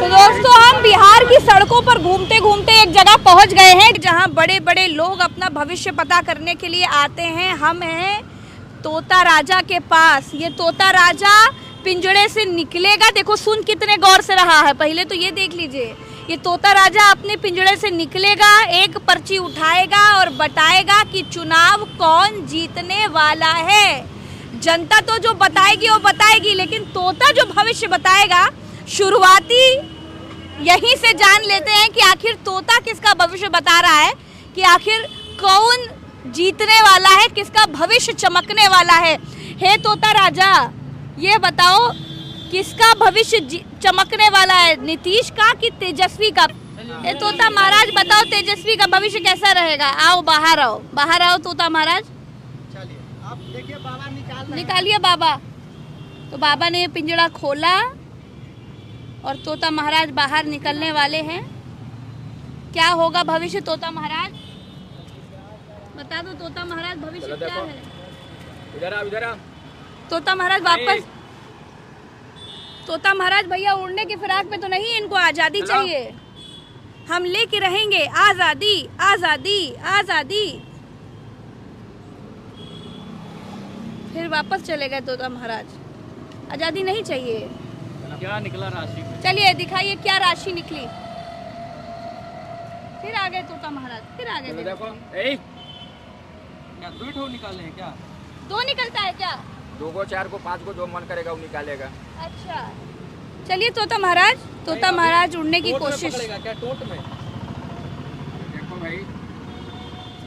तो दोस्तों हम बिहार की सड़कों पर घूमते घूमते एक जगह पहुंच गए हैं जहां बड़े बड़े लोग अपना भविष्य पता करने के लिए आते हैं। हम हैं तोता राजा के पास। ये तोता राजा पिंजड़े से निकलेगा, देखो सुन कितने गौर से रहा है, पहले तो ये देख लीजिए। ये तोता राजा अपने पिंजड़े से निकलेगा, एक पर्ची उठाएगा और बताएगा कि चुनाव कौन जीतने वाला है। जनता तो जो बताएगी वो बताएगी, लेकिन तोता जो भविष्य बताएगा, शुरुआती यहीं से जान लेते हैं कि आखिर तोता किसका भविष्य बता रहा है, कि आखिर कौन जीतने वाला है, किसका भविष्य चमकने वाला है। हे तोता राजा, ये बताओ किसका भविष्य चमकने वाला है, नीतीश का कि तेजस्वी का? ये तोता महाराज बताओ तेजस्वी का भविष्य कैसा रहेगा? आओ बाहर आओ, बाहर आओ तोता महाराज। चलिए आप देखिए, बाबा निकालिए बाबा। तो बाबा ने पिंजड़ा खोला और तोता महाराज बाहर निकलने वाले हैं। क्या होगा भविष्य तोता महाराज? बता दो तोता महाराज, भविष्य क्या है? इधर आ। तोता महाराज वापस। तोता महाराज भैया उड़ने की फिराक में तो नहीं, इनको आजादी चाहिए। हम लेके रहेंगे आजादी, आजादी, आजादी। फिर वापस चले गए तोता महाराज। आजादी नहीं चाहिए। क्या निकला राशि? चलिए दिखाइए क्या राशि निकली। फिर आ गए तोता महाराज, फिर आ गए। देखो क्या दो निकाले हैं? क्या दो निकलता है क्या? 2 को 4 को 5 को जो मन करेगा वो निकालेगा। अच्छा चलिए तोता महाराज, तोता महाराज उड़ने की कोशिश। क्या टोट में? देखो भाई,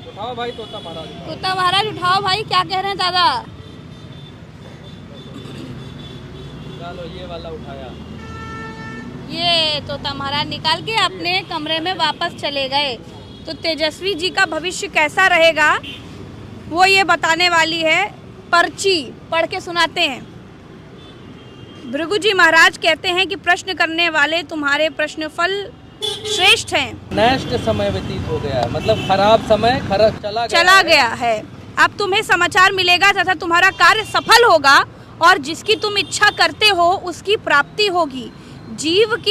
उठाओ भाई तोता महाराज। तोता महाराज उठाओ भाई, क्या कह रहे हैं दादा? चलो ये वाला उठाया। ये तोता महाराज निकाल के अपने कमरे में वापस चले गए। तो तेजस्वी जी का भविष्य कैसा रहेगा वो ये बताने वाली है। पर्ची पढ़ के सुनाते हैं। भृगु जी महाराज कहते हैं कि प्रश्न करने वाले तुम्हारे प्रश्नफल श्रेष्ठ हैं। नेक्स्ट समय व्यतीत हो गया, मतलब खराब समय चला गया है। अब तुम्हें समाचार मिलेगा तथा तुम्हारा कार्य सफल होगा और जिसकी तुम इच्छा करते हो उसकी प्राप्ति होगी। जीवन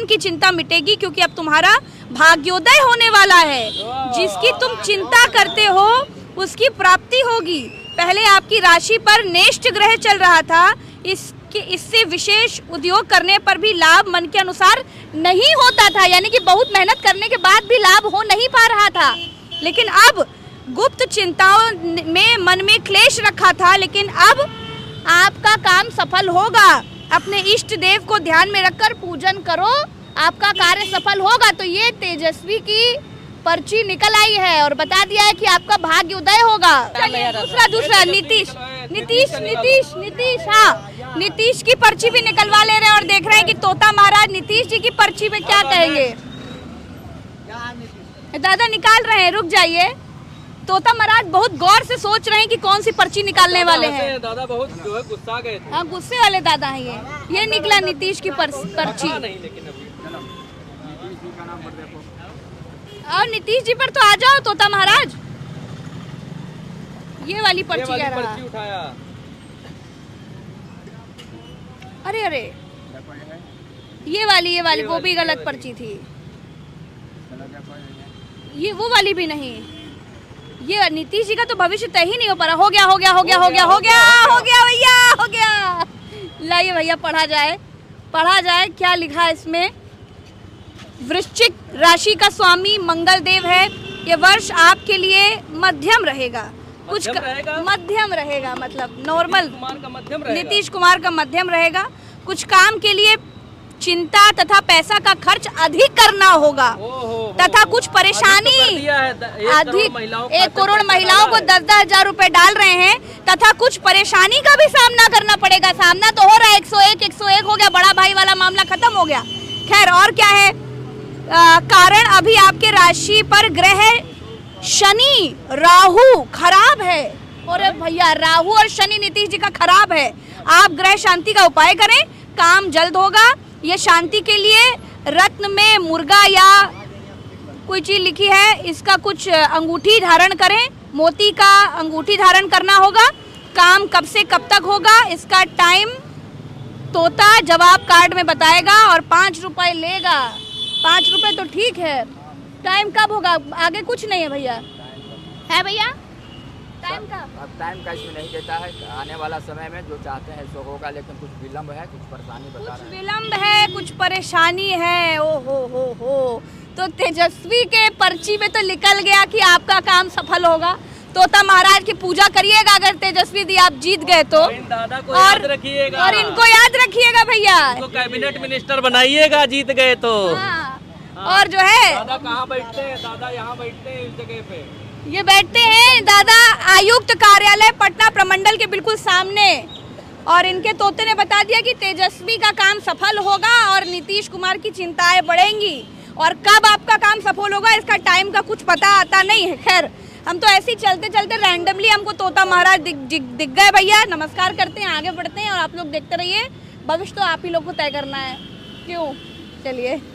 की चिंता मिटेगी क्योंकि अब तुम्हारा भाग्योदय होने वाला है। जिसकी तुम चिंता करते हो उसकी प्राप्ति होगी। पहले आपकी राशि पर नेष्ट ग्रह चल रहा था, इससे विशेष उद्योग करने पर भी लाभ मन के अनुसार नहीं होता था, यानी कि बहुत मेहनत करने के बाद भी लाभ हो नहीं पा रहा था। लेकिन अब गुप्त चिंताओं में मन में क्लेश रखा था, लेकिन अब आपका काम सफल होगा। अपने इष्ट देव को ध्यान में रखकर पूजन करो, आपका कार्य सफल होगा। तो ये तेजस्वी की पर्ची निकल आई है और बता दिया है कि आपका भाग्य उदय होगा। दूसरा नीतीश, हाँ नीतीश की पर्ची भी निकलवा ले रहे हैं और देख रहे हैं कि तोता महाराज नीतीश जी की पर्ची पे क्या कहेंगे। दादा निकाल रहे हैं, रुक जाइए। तोता महाराज बहुत गौर से सोच रहे हैं कि कौन सी पर्ची निकालने वाले हैं। दादा बहुत जो है गुस्सा गए थे। हाँ गुस्से वाले दादा हैं ये निकला नीतीश की पर्ची। नहीं, लेकिन अभी नीतीश जी का नाम पर देखो। और नीतीश जी पर तो आ जाओ तोता महाराज। ये वाली पर्ची कह रहा है। उठाया। अरे ये वाली वो भी गलत पर्ची थी। ये वो वाली भी नहीं। ये नीतीश जी का तो भविष्य तय ही नहीं हो पा रहा। हो गया भैया। लाइए भैया पढ़ा जाए क्या लिखा है इसमें। वृश्चिक राशि का स्वामी मंगल देव है। ये वर्ष आपके लिए मध्यम रहेगा। मध्यम रहेगा मतलब नॉर्मल। नीतीश कुमार का मध्यम रहेगा। कुछ काम के लिए चिंता तथा पैसा का खर्च अधिक करना होगा तथा कुछ परेशानी अधिक 1 करोड़ महिलाओं को 10-10 हजार रुपए डाल रहे हैं तथा कुछ परेशानी का भी सामना करना पड़ेगा। सामना तो हो रहा है, 101 हो गया, बड़ा भाई वाला मामला खत्म हो गया। खैर और क्या है कारण? अभी आपके राशि पर ग्रह शनि राहु खराब है। और भैया राहु और शनि नीतीश जी का खराब है। आप ग्रह शांति का उपाय करें, काम जल्द होगा। ये शांति के लिए रत्न में मुर्गा या कोई चीज लिखी है, इसका कुछ अंगूठी धारण करें। मोती का अंगूठी धारण करना होगा। काम कब से कब तक होगा, इसका टाइम तोता जवाब कार्ड में बताएगा और 5 रुपए लेगा। 5 रुपए तो ठीक है, टाइम कब होगा? आगे कुछ नहीं है भैया, है भैया टाइम का? अब टाइम का इसमें नहीं देता है, आने वाला समय में जो चाहते हैं सो होगा, लेकिन कुछ विलम्ब है, कुछ परेशानी बता कुछ रहे हैं। विलम्ब है, कुछ परेशानी है। ओ हो। तो तेजस्वी के पर्ची में तो निकल गया कि आपका काम सफल होगा। तोता महाराज की पूजा करिएगा अगर तेजस्वी दी आप जीत गए तो। दादा को याद रखिएगा और इनको याद रखिएगा भैया, इनको कैबिनेट मिनिस्टर बनाइएगा जीत गए तो। हाँ। और जो है दादा कहाँ बैठते हैं? दादा यहाँ बैठते हैं इस जगह पे। ये बैठते हैं दादा आयुक्त कार्यालय पटना प्रमंडल के बिल्कुल सामने। और इनके तोते ने बता दिया कि तेजस्वी का काम सफल होगा और नीतीश कुमार की चिंताएं बढ़ेंगी। और कब आपका काम सफल होगा इसका टाइम का कुछ पता आता नहीं है। खैर हम तो ऐसे ही चलते चलते रैंडमली हमको तोता महाराज दिख गए भैया। नमस्कार करते हैं, आगे बढ़ते हैं और आप लोग देखते रहिए। भविष्य तो आप ही लोग को तय करना है, क्यों? चलिए।